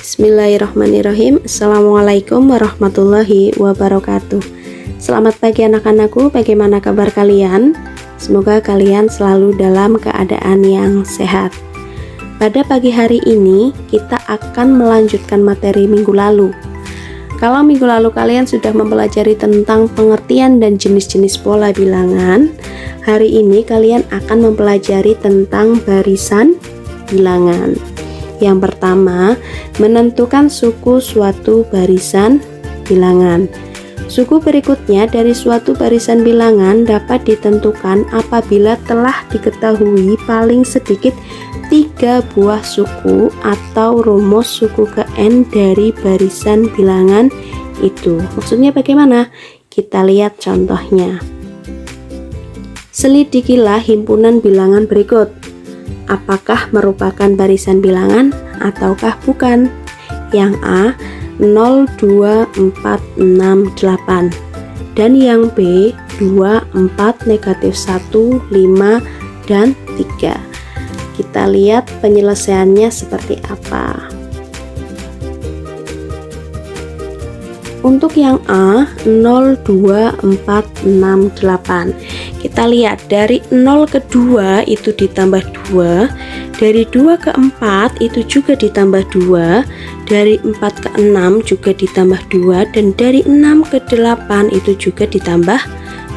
Bismillahirrahmanirrahim. Assalamualaikum warahmatullahi wabarakatuh. Selamat pagi anak-anakku, bagaimana kabar kalian? Semoga kalian selalu dalam keadaan yang sehat. Pada pagi hari ini kita akan melanjutkan materi minggu lalu. Kalau minggu lalu kalian sudah mempelajari tentang pengertian dan jenis-jenis pola bilangan, hari ini kalian akan mempelajari tentang barisan bilangan. Yang pertama, menentukan suku suatu barisan bilangan. Suku berikutnya dari suatu barisan bilangan dapat ditentukan apabila telah diketahui paling sedikit 3 buah suku atau rumus suku ke n dari barisan bilangan itu. Maksudnya bagaimana? Kita lihat contohnya. Selidikilah himpunan bilangan berikut. Apakah merupakan barisan bilangan ataukah bukan? Yang A 0, 2, 4, 6, 8 dan yang B 2, 4, negatif 1, 5 dan 3. Kita lihat penyelesaiannya seperti apa. Untuk yang A 0, 2, 4, 6, 8, kita lihat dari 0 ke 2 itu ditambah 2, dari 2 ke 4 itu juga ditambah 2, dari 4 ke 6 juga ditambah 2, dan dari 6 ke 8 itu juga ditambah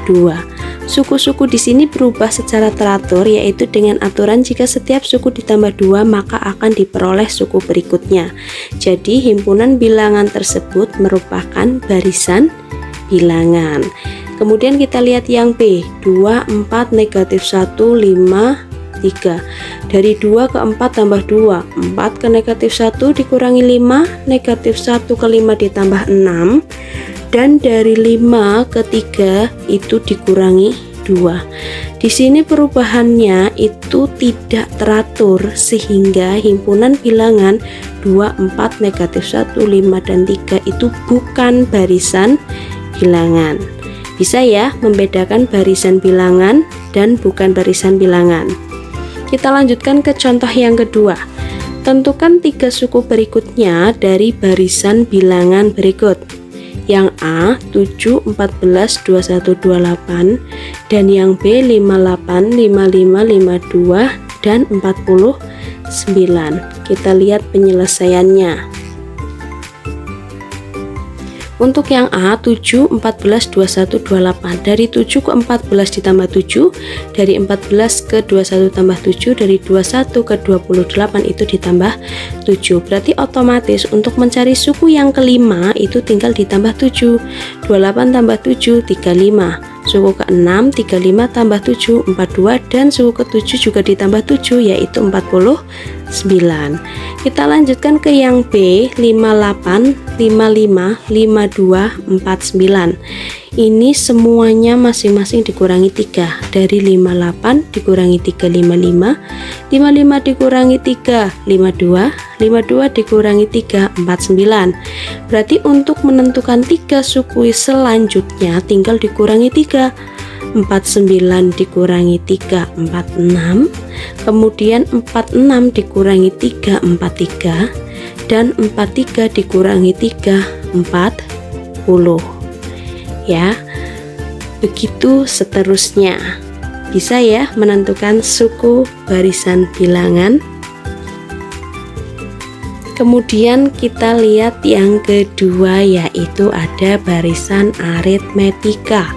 2. Suku-suku di sini berubah secara teratur, yaitu dengan aturan jika setiap suku ditambah 2 maka akan diperoleh suku berikutnya. Jadi himpunan bilangan tersebut merupakan barisan bilangan. Kemudian kita lihat yang B 2, 4, negatif 1, 5, 3. Dari 2 ke 4 tambah 2, 4 ke negatif 1 dikurangi 5, negatif 1 ke 5 ditambah 6, dan dari 5 ke 3 itu dikurangi 2. Di sini perubahannya itu tidak teratur sehingga himpunan bilangan 2, 4, negatif 1, 5 dan 3 itu bukan barisan bilangan. Bisa ya membedakan barisan bilangan dan bukan barisan bilangan. Kita lanjutkan ke contoh yang kedua. Tentukan 3 suku berikutnya dari barisan bilangan berikut. Yang A 7, 14, 21, 28 dan yang B 58, 55, 52 dan 49. Kita lihat penyelesaiannya. Untuk yang A 7, 14, 21, 28, dari 7 ke 14 ditambah 7, dari 14 ke 21 tambah 7, dari 21 ke 28 itu ditambah 7. Berarti otomatis untuk mencari suku yang kelima itu tinggal ditambah 7. 28 tambah 7, 35. Suku ke-6, 35 tambah 7, 42, dan suku ke-7 juga ditambah 7, yaitu 49. Kita lanjutkan ke yang B 58, 55, 52, 49. Ini semuanya masing-masing dikurangi 3. Dari 58 dikurangi 3, 55, 55 dikurangi 3, 52, 52 dikurangi 3, 49. Berarti untuk menentukan 3 suku selanjutnya tinggal dikurangi 3. 49 dikurangi 3, 46, kemudian 46 dikurangi 3, 43, dan 43 dikurangi 3, 40. Ya, begitu seterusnya. Bisa ya menentukan suku barisan bilangan. Kemudian kita lihat yang kedua, yaitu ada barisan aritmetika.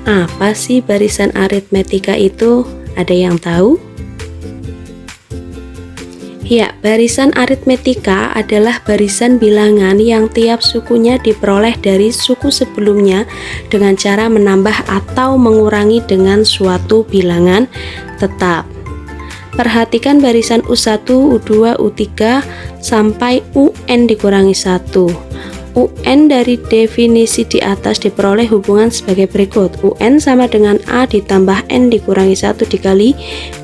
Apa sih barisan aritmetika itu? Ada yang tahu? Ya, barisan aritmetika adalah barisan bilangan yang tiap sukunya diperoleh dari suku sebelumnya dengan cara menambah atau mengurangi dengan suatu bilangan tetap. Perhatikan barisan U1, U2, U3 sampai UN dikurangi 1. UN dari definisi di atas diperoleh hubungan sebagai berikut. UN sama dengan A ditambah N dikurangi 1 dikali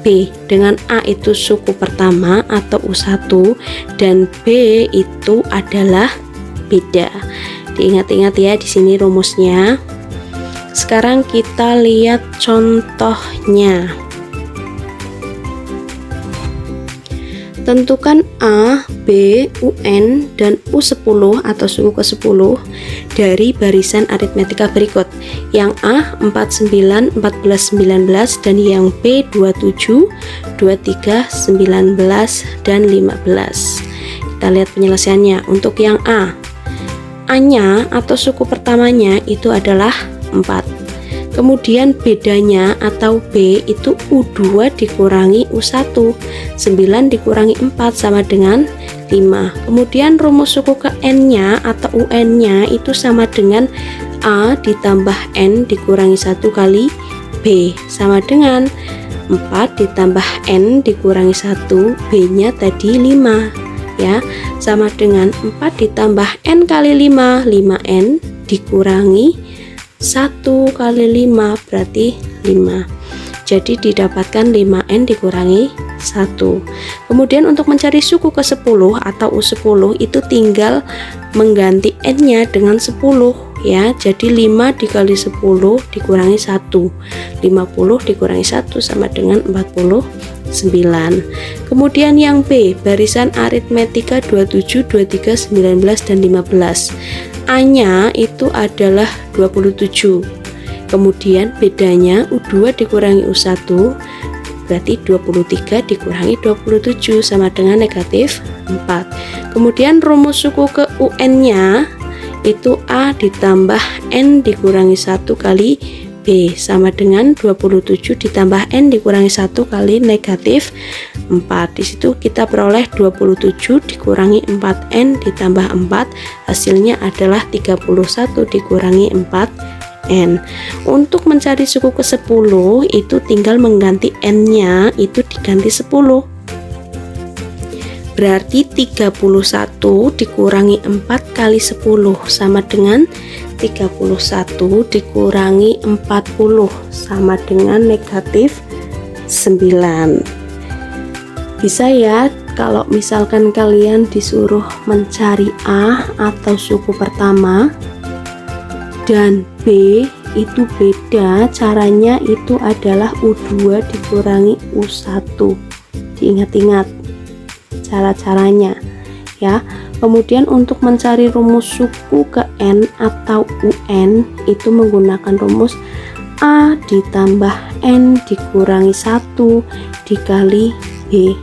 B, dengan A itu suku pertama atau U1 dan B itu adalah beda. Diingat-ingat ya di sini rumusnya. Sekarang kita lihat contohnya. Tentukan A, B, UN, dan U10 atau suku ke-10 dari barisan aritmetika berikut. Yang A 49, 14, 19, dan yang B 27, 23, 19, dan 15. Kita lihat penyelesaiannya. Untuk yang A-nya atau suku pertamanya itu adalah 4. Kemudian bedanya atau B itu U2 dikurangi U1, 9 dikurangi 4 sama dengan 5. Kemudian rumus suku ke N-nya atau UN-nya itu sama dengan A ditambah N dikurangi 1 kali B, sama dengan 4 ditambah N dikurangi 1, B-nya tadi 5 ya, sama dengan 4 ditambah N kali 5, 5N dikurangi 1 kali 5 berarti 5. Jadi didapatkan 5N dikurangi 1. Kemudian untuk mencari suku ke-10 atau U10 itu tinggal mengganti N-nya dengan 10 ya. Jadi 5 dikali 10 dikurangi 1. 50 dikurangi 1 sama dengan 49. Kemudian yang B, barisan aritmetika 27, 23, 19, dan 15. A-nya itu adalah 27. Kemudian bedanya U2 dikurangi U1 berarti 23 dikurangi 27 sama dengan negatif 4. Kemudian rumus suku ke UN-nya itu A ditambah N dikurangi 1 kali B sama dengan 27 ditambah N dikurangi 1 kali negatif 4. Di situ kita peroleh 27 dikurangi 4N ditambah 4, hasilnya adalah 31 dikurangi 4N. Untuk mencari suku ke-10 itu tinggal mengganti N-nya itu diganti 10. Berarti 31 dikurangi 4 kali 10 sama dengan 31 dikurangi 40 sama dengan negatif 9. Bisa ya kalau misalkan kalian disuruh mencari A atau suku pertama dan B itu beda, caranya itu adalah U2 dikurangi U1. Diingat-ingat cara-caranya ya. Kemudian untuk mencari rumus suku ke N atau UN itu menggunakan rumus A ditambah N dikurangi 1 dikali B,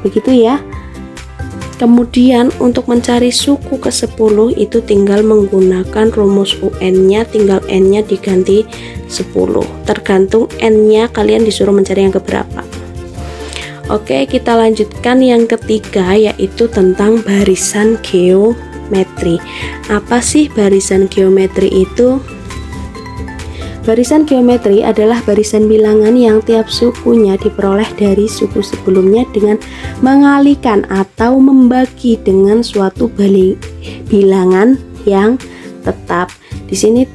begitu ya. Kemudian untuk mencari suku ke-10 itu tinggal menggunakan rumus UN-nya, tinggal N-nya diganti 10, tergantung N-nya kalian disuruh mencari yang keberapa. Oke, kita lanjutkan yang ketiga, yaitu tentang barisan geometri. Apa sih barisan geometri itu? Barisan geometri adalah barisan bilangan yang tiap sukunya diperoleh dari suku sebelumnya dengan mengalihkan atau membagi dengan suatu bilangan yang tetap. Di sini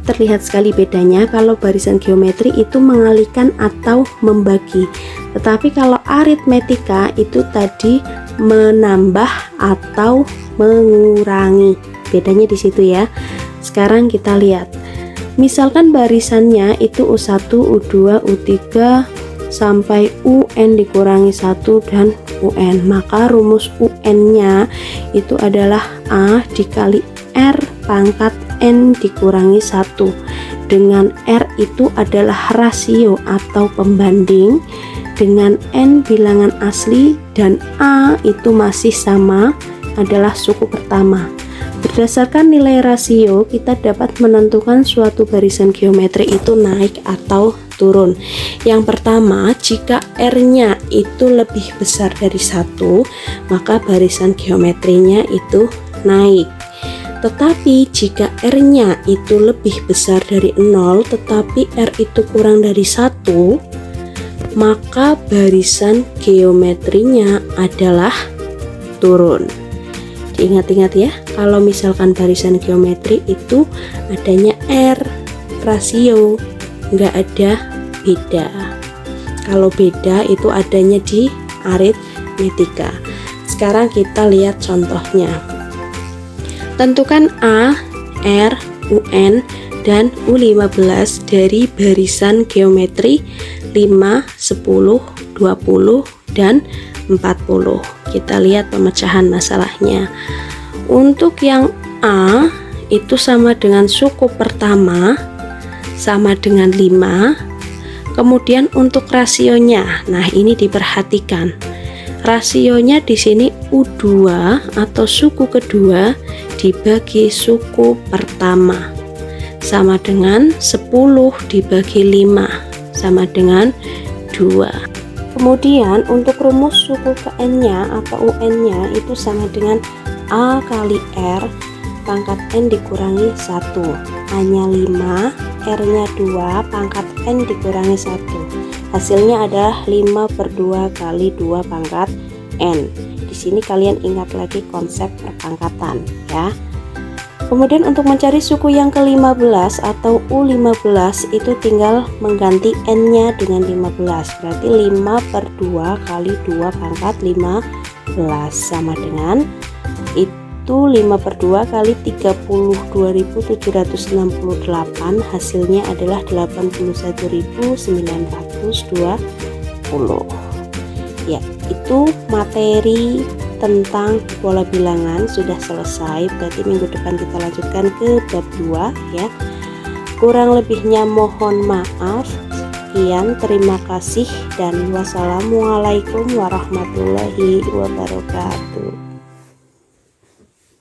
terlihat sekali bedanya. Kalau barisan geometri itu mengalihkan atau membagi, tetapi kalau aritmetika itu tadi menambah atau mengurangi. Bedanya di situ ya. Sekarang kita lihat. Misalkan barisannya itu U1, U2, U3 sampai UN dikurangi 1 dan UN, maka rumus UN-nya itu adalah A dikali R pangkat N dikurangi 1, dengan R itu adalah rasio atau pembanding dengan N bilangan asli dan A itu masih sama adalah suku pertama. Berdasarkan nilai rasio kita dapat menentukan suatu barisan geometri itu naik atau turun. Yang pertama, jika R-nya itu lebih besar dari 1, maka barisan geometrinya itu naik. Tetapi jika R-nya itu lebih besar dari 0 tetapi R itu kurang dari 1, maka barisan geometrinya adalah turun. Diingat-ingat ya, kalau misalkan barisan geometri itu adanya R rasio, nggak ada beda. Kalau beda itu adanya di aritmetika. Sekarang kita lihat contohnya. Tentukan A, R, UN, dan U15 dari barisan geometri 5, 10, 20, dan 40. Kita lihat pemecahan masalahnya. Untuk yang A itu sama dengan suku pertama sama dengan 5. Kemudian untuk rasionya, nah ini diperhatikan. Rasionya di sini U2 atau suku kedua dibagi suku pertama sama dengan 10 dibagi 5 sama dengan 2. Kemudian untuk rumus suku ke n-nya atau UN-nya itu sama dengan A kali R pangkat n dikurangi 1. A-nya 5, R-nya 2, pangkat n dikurangi 1. Hasilnya adalah 5/2 kali 2 pangkat n. Di sini kalian ingat lagi konsep perpangkatan ya. Kemudian untuk mencari suku yang ke-15 atau U15 itu tinggal mengganti n-nya dengan 15. Berarti 5/2 kali 2 pangkat 15 sama dengan itu 5/2 kali 32.768, hasilnya adalah 81.920. Ya, itu materi tentang pola bilangan sudah selesai. Berarti minggu depan kita lanjutkan ke bab 2 ya. Kurang lebihnya mohon maaf. Sekian, terima kasih dan wassalamualaikum warahmatullahi wabarakatuh.